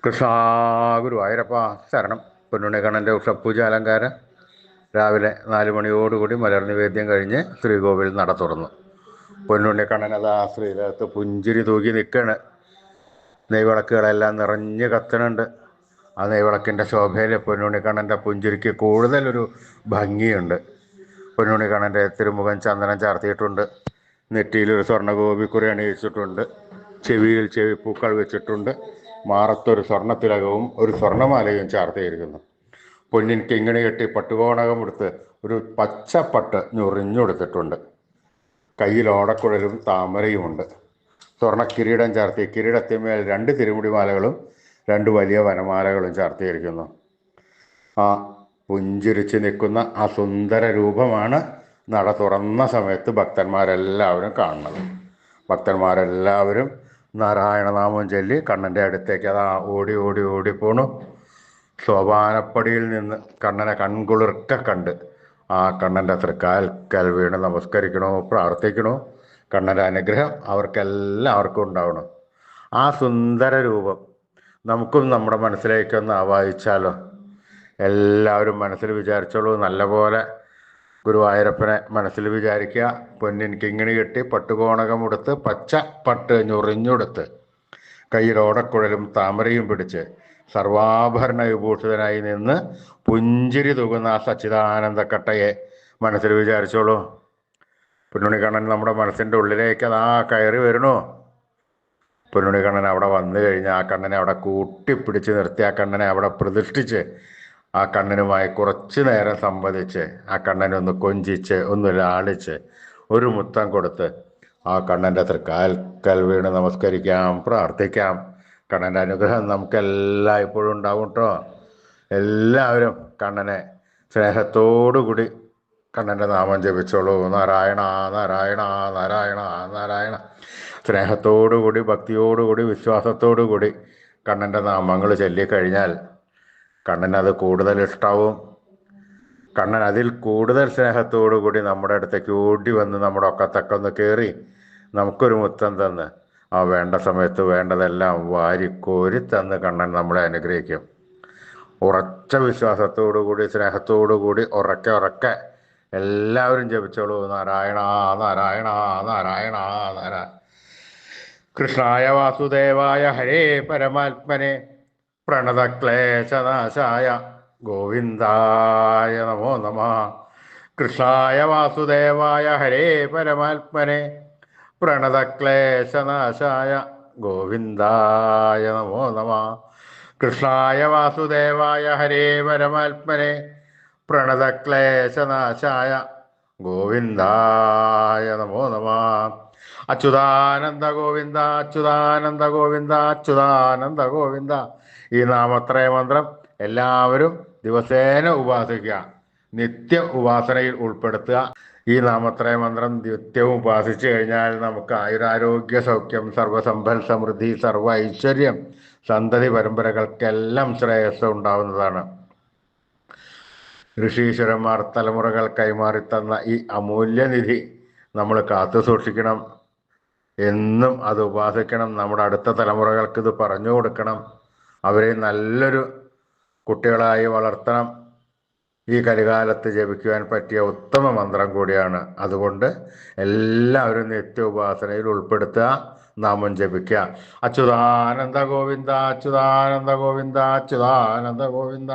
കൃഷ്ണ ഗുരുവായൂരപ്പ ശരണം. പൊന്നുണ്ണിക്കണ്ണൻ്റെ ഉഷപ്പൂജ അലങ്കാരം രാവിലെ 4 മണിയോടുകൂടി മലർ നിവേദ്യം കഴിഞ്ഞ് ശ്രീകോവിൽ നട തുറന്നു. പൊന്നുണ്ണിക്കണ്ണൻ അതാ ശ്രീലകത്ത് പുഞ്ചിരി തൂക്കി നിൽക്കുകയാണ്. നെയ്വിളക്കുകളെല്ലാം നിറഞ്ഞ് കത്തണുണ്ട്. ആ നെയ്വിളക്കിൻ്റെ ശോഭയിൽ പൊന്നുണ്ണിക്കണ്ണൻ്റെ പുഞ്ചിരിക്ക് കൂടുതലൊരു ഭംഗിയുണ്ട്. പൊന്നുണ്ണിക്കണ്ണൻ്റെ തിരുമുഖം ചന്ദനം ചാർത്തിയിട്ടുണ്ട്. നെറ്റിയിലൊരു സ്വർണ്ണഗോപിക്കുറി അണിയിച്ചിട്ടുണ്ട്. ചെവിയിൽ ചെവിപ്പൂക്കൾ വെച്ചിട്ടുണ്ട്. മാറത്തൊരു സ്വർണ്ണത്തിലകവും ഒരു സ്വർണ്ണമാലയും ചാർത്തിയിരിക്കുന്നു. പൊന്നിൻ കിങ്ങിണി കെട്ടി പട്ടുകോണകം എടുത്ത് ഒരു പച്ചപ്പട്ട് ഞൊറിഞ്ഞെടുത്തിട്ടുണ്ട്. കയ്യിൽ ഓടക്കുഴലും താമരയുമുണ്ട്. സ്വർണ്ണ കിരീടം ചാർത്തി കിരീടത്തിന്മേൽ 2 തിരുമുടി മാലകളും 2 വലിയ വനമാലകളും ചാർത്തിയിരിക്കുന്നു. ആ പുഞ്ചിരിച്ച് നിൽക്കുന്ന ആ സുന്ദര രൂപമാണ് നട തുറന്ന സമയത്ത് ഭക്തന്മാരെല്ലാവരും കാണുന്നത്. ഭക്തന്മാരെല്ലാവരും നാരായണനാമം ചൊല്ലി കണ്ണൻ്റെ അടുത്തേക്ക് അതാ ഓടി ഓടി ഓടിപ്പോണു. സോപാനപ്പടിയിൽ നിന്ന് കണ്ണനെ കൺകുളിർക്ക കണ്ട് ആ കണ്ണൻ്റെ തൃക്കാൽക്കൽ വീണ് നമസ്കരിക്കണോ, പ്രാർത്ഥിക്കണോ. കണ്ണൻ്റെ അനുഗ്രഹം അവർക്കെല്ലാവർക്കും ഉണ്ടാവണം. ആ സുന്ദര രൂപം നമുക്കും നമ്മുടെ മനസ്സിലേക്കൊന്ന് ആവാഹിച്ചാലോ? എല്ലാവരും മനസ്സിൽ വിചാരിച്ചോളൂ. നല്ലപോലെ ഗുരുവായൂരപ്പനെ മനസ്സിൽ വിചാരിക്കുക. പൊന്നിൻ കിങ്ങിണി കെട്ടി പട്ടുകോണകം ഉടുത്ത് പച്ച പട്ട് ഞൊറിഞ്ഞുടുത്ത് കയ്യിൽ ഓടക്കുഴലും താമരയും പിടിച്ച് സർവാഭരണ വിഭൂഷിതനായി നിന്ന് പുഞ്ചിരി തൂകുന്ന ആ സച്ചിദാനന്ദക്കട്ടയെ മനസ്സിൽ വിചാരിച്ചോളൂ. പൊന്നുണ്ണിക്കണ്ണൻ നമ്മുടെ മനസ്സിൻ്റെ ഉള്ളിലേക്ക് അതാ കയറി വരണോ. പൊന്നുണ്ണിക്കണ്ണൻ അവിടെ വന്നു കഴിഞ്ഞാൽ ആ കണ്ണനെ അവിടെ കൂട്ടിപ്പിടിച്ച് നിർത്തി ആ കണ്ണനെ അവിടെ പ്രതിഷ്ഠിച്ച് ആ കണ്ണനുമായി കുറച്ചു നേരം സംവദിച്ച് ആ കണ്ണനെ ഒന്ന് കൊഞ്ചിച്ച് ഒന്ന് ലാളിച്ച് ഒരു മുത്തം കൊടുത്ത് ആ കണ്ണൻ്റെ തൃക്കാൽക്കൽ വീണ് നമസ്കരിക്കാം, പ്രാർത്ഥിക്കാം. കണ്ണൻ്റെ അനുഗ്രഹം നമുക്കെല്ലാം ഇപ്പോഴും ഉണ്ടാവും കേട്ടോ. എല്ലാവരും കണ്ണനെ സ്നേഹത്തോടുകൂടി കണ്ണൻ്റെ നാമം ജപിച്ചോളൂ. നാരായണ നാരായണ നാരായണ നാരായണ. സ്നേഹത്തോടുകൂടി ഭക്തിയോടുകൂടി വിശ്വാസത്തോടുകൂടി കണ്ണൻ്റെ നാമങ്ങൾ ചൊല്ലിക്കഴിഞ്ഞാൽ കണ്ണൻ അത് കൂടുതൽ ഇഷ്ടാവും. കണ്ണൻ അതിൽ കൂടുതൽ സ്നേഹത്തോടുകൂടി നമ്മുടെ അടുത്തേക്ക് ഓടി വന്ന് നമ്മുടെ ഒക്കത്തൊക്കെ കയറി നമുക്കൊരു മുത്തം തന്ന് ആ വേണ്ട സമയത്ത് വേണ്ടതെല്ലാം വാരിക്കോരി തന്ന് കണ്ണൻ നമ്മളെ അനുഗ്രഹിക്കും. ഉറച്ച വിശ്വാസത്തോടുകൂടി സ്നേഹത്തോടുകൂടി ഉറക്കെ ഉറക്കെ എല്ലാവരും ജപിച്ചോളൂ. നാരായണ നാരായണ നാരായണ നാരായണ. കൃഷ്ണായ വാസുദേവായ ഹരേ പരമാത്മനെ പ്രണതക്ലേശനാശായ ഗോവിന്ദായ നമോ നമഃ. കൃഷ്ണായ വാസുദേവായ ഹരേ പരമാത്മനെ പ്രണതക്ലേശനാശായ ഗോവിന്ദായ നമോ നമഃ. കൃഷ്ണായ വാസുദേവായ ഹരേ പരമാത്മനെ പ്രണതക്ലേശനാശായ ഗോവിന്ദായ നമോ നമഃ. അച്യുതാനന്ദ ഗോവിന്ദ അച്യുതാനന്ദ ഗോവിന്ദ അച്യുതാനന്ദ ഗോവിന്ദ. ഈ നാമത്രയ മന്ത്രം എല്ലാവരും ദിവസേന ഉപാസിക്കുക, നിത്യ ഉപാസനയിൽ ഉൾപ്പെടുത്തുക. ഈ നാമത്രയ മന്ത്രം നിത്യവും ഉപാസിച്ചു കഴിഞ്ഞാൽ നമുക്ക് ആയുരാരോഗ്യ സൗഖ്യം, സർവസമ്പൽ സമൃദ്ധി, സർവ ഐശ്വര്യം, സന്തതി പരമ്പരകൾക്കെല്ലാം ശ്രേയസ് ഉണ്ടാവുന്നതാണ്. ഋഷീശ്വരന്മാർ തലമുറകൾ കൈമാറിത്തന്ന ഈ അമൂല്യനിധി നമ്മൾ കാത്തു സൂക്ഷിക്കണം. എന്നും അത് ഉപാസിക്കണം. നമ്മുടെ അടുത്ത തലമുറകൾക്ക് ഇത് പറഞ്ഞു കൊടുക്കണം. അവരെ നല്ലൊരു കുട്ടികളായി വളർത്തണം. ഈ കലികാലത്ത് ജപിക്കുവാൻ പറ്റിയ ഉത്തമ മന്ത്രം കൂടിയാണ്. അതുകൊണ്ട് എല്ലാവരും നിത്യ ഉപാസനയിൽ ഉൾപ്പെടുത്തുക, നാമം ജപിക്കുക. അച്യുതാനന്ദ ഗോവിന്ദ അച്യുതാനന്ദ ഗോവിന്ദ അച്യുതാനന്ദ ഗോവിന്ദ.